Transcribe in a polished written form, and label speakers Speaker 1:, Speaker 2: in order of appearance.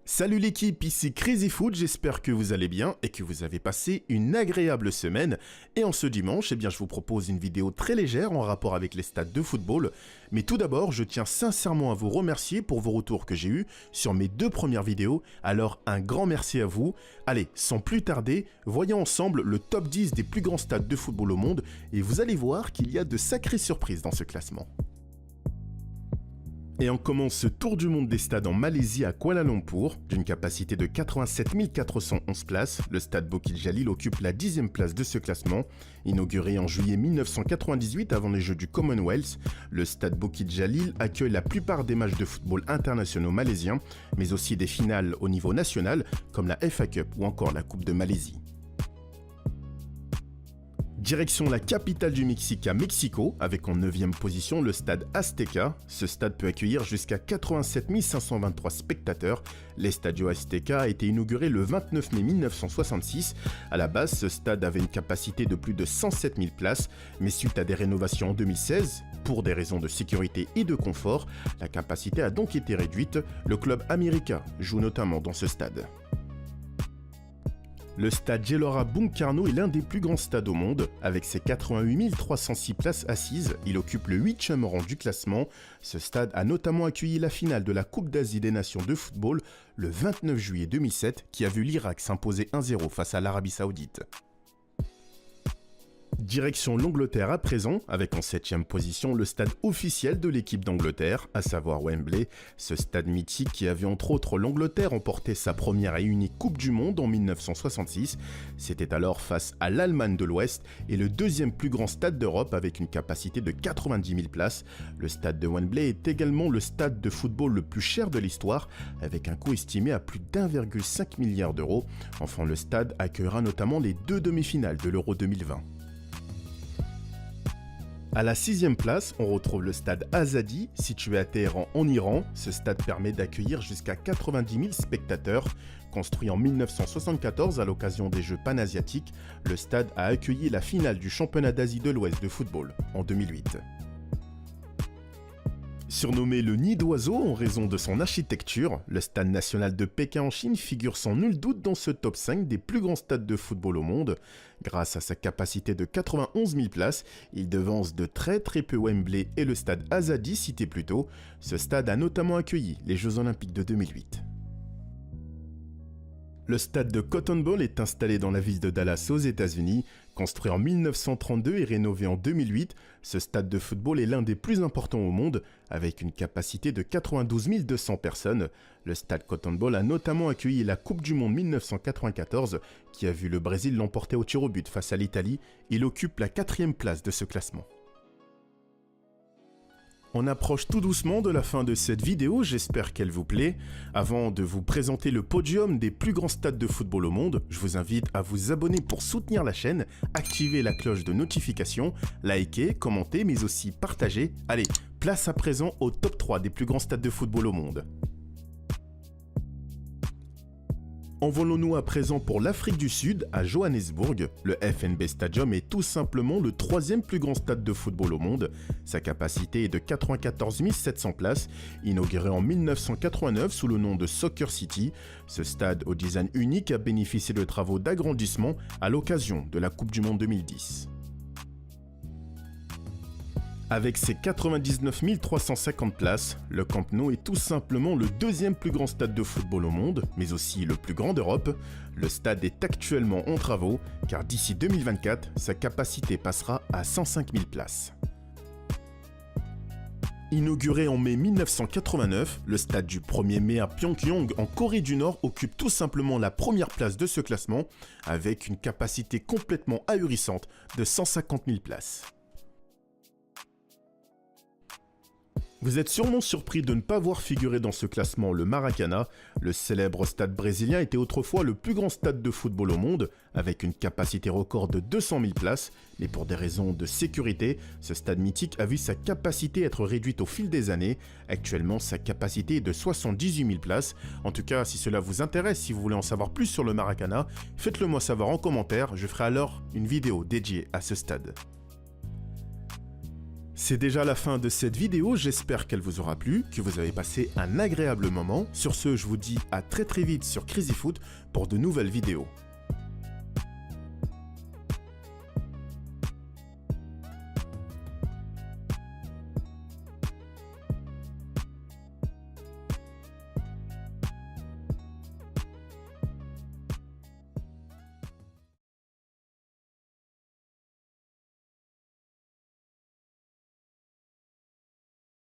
Speaker 1: Salut l'équipe, ici Crazy Foot, j'espère que vous allez bien et que vous avez passé une agréable semaine. Et en ce dimanche, je vous propose une vidéo très légère en rapport avec les stades de football. Mais tout d'abord, je tiens sincèrement à vous remercier pour vos retours que j'ai eus sur mes deux premières vidéos. Alors un grand merci à vous. Allez, sans plus tarder, voyons ensemble le top 10 des plus grands stades de football au monde et vous allez voir qu'il y a de sacrées surprises dans ce classement. Et on commence ce tour du monde des stades en Malaisie à Kuala Lumpur. D'une capacité de 87 411 places, le stade Bukit Jalil occupe la 10e place de ce classement. Inauguré en juillet 1998 avant les Jeux du Commonwealth, le stade Bukit Jalil accueille la plupart des matchs de football internationaux malaisiens, mais aussi des finales au niveau national comme la FA Cup ou encore la Coupe de Malaisie. Direction la capitale du Mexique à Mexico, avec en 9e position le stade Azteca. Ce stade peut accueillir jusqu'à 87 523 spectateurs. L'Estadio Azteca a été inauguré le 29 mai 1966. À la base, ce stade avait une capacité de plus de 107 000 places, mais suite à des rénovations en 2016, pour des raisons de sécurité et de confort, la capacité a donc été réduite. Le club América joue notamment dans ce stade. Le stade Gelora Bung Karno est l'un des plus grands stades au monde. Avec ses 88 306 places assises, il occupe le 8e rang du classement. Ce stade a notamment accueilli la finale de la Coupe d'Asie des Nations de football le 29 juillet 2007 qui a vu l'Irak s'imposer 1-0 face à l'Arabie Saoudite. Direction l'Angleterre à présent, avec en 7e position le stade officiel de l'équipe d'Angleterre, à savoir Wembley. Ce stade mythique qui avait entre autres l'Angleterre remporté sa première et unique Coupe du Monde en 1966. C'était alors face à l'Allemagne de l'Ouest et le deuxième plus grand stade d'Europe avec une capacité de 90 000 places. Le stade de Wembley est également le stade de football le plus cher de l'histoire, avec un coût estimé à plus d'1,5 milliard d'euros. Enfin, le stade accueillera notamment les deux demi-finales de l'Euro 2020. À la 6e place, on retrouve le stade Azadi, situé à Téhéran en Iran. Ce stade permet d'accueillir jusqu'à 90 000 spectateurs. Construit en 1974 à l'occasion des Jeux panasiatiques, le stade a accueilli la finale du championnat d'Asie de l'Ouest de football en 2008. Surnommé le nid d'oiseau en raison de son architecture, le stade national de Pékin en Chine figure sans nul doute dans ce top 5 des plus grands stades de football au monde. Grâce à sa capacité de 91 000 places, il devance de très peu Wembley et le stade Azadi cité plus tôt. Ce stade a notamment accueilli les Jeux Olympiques de 2008. Le stade de Cotton Bowl est installé dans la ville de Dallas aux États-Unis. Construit en 1932 et rénové en 2008, ce stade de football est l'un des plus importants au monde, avec une capacité de 92 200 personnes. Le stade Cotton Bowl a notamment accueilli la Coupe du Monde 1994, qui a vu le Brésil l'emporter au tir au but face à l'Italie. Il occupe la 4e place de ce classement. On approche tout doucement de la fin de cette vidéo, j'espère qu'elle vous plaît. Avant de vous présenter le podium des plus grands stades de football au monde, je vous invite à vous abonner pour soutenir la chaîne, activer la cloche de notification, liker, commenter, mais aussi partager. Allez, place à présent au top 3 des plus grands stades de football au monde. Envolons-nous à présent pour l'Afrique du Sud, à Johannesburg. Le FNB Stadium est tout simplement le 3e plus grand stade de football au monde. Sa capacité est de 94 700 places, inauguré en 1989 sous le nom de Soccer City. Ce stade au design unique a bénéficié de travaux d'agrandissement à l'occasion de la Coupe du Monde 2010. Avec ses 99 350 places, le Camp Nou est tout simplement le 2e plus grand stade de football au monde, mais aussi le plus grand d'Europe. Le stade est actuellement en travaux, car d'ici 2024, sa capacité passera à 105 000 places. Inauguré en mai 1989, le stade du 1er mai à Pyongyang en Corée du Nord occupe tout simplement la première place de ce classement, avec une capacité complètement ahurissante de 150 000 places. Vous êtes sûrement surpris de ne pas voir figurer dans ce classement le Maracanã. Le célèbre stade brésilien était autrefois le plus grand stade de football au monde, avec une capacité record de 200 000 places, mais pour des raisons de sécurité, ce stade mythique a vu sa capacité être réduite au fil des années. Actuellement, sa capacité est de 78 000 places. En tout cas, si cela vous intéresse, si vous voulez en savoir plus sur le Maracanã, faites-le moi savoir en commentaire, je ferai alors une vidéo dédiée à ce stade. C'est déjà la fin de cette vidéo, j'espère qu'elle vous aura plu, que vous avez passé un agréable moment. Sur ce, je vous dis à très vite sur Crazy Foot pour de nouvelles vidéos.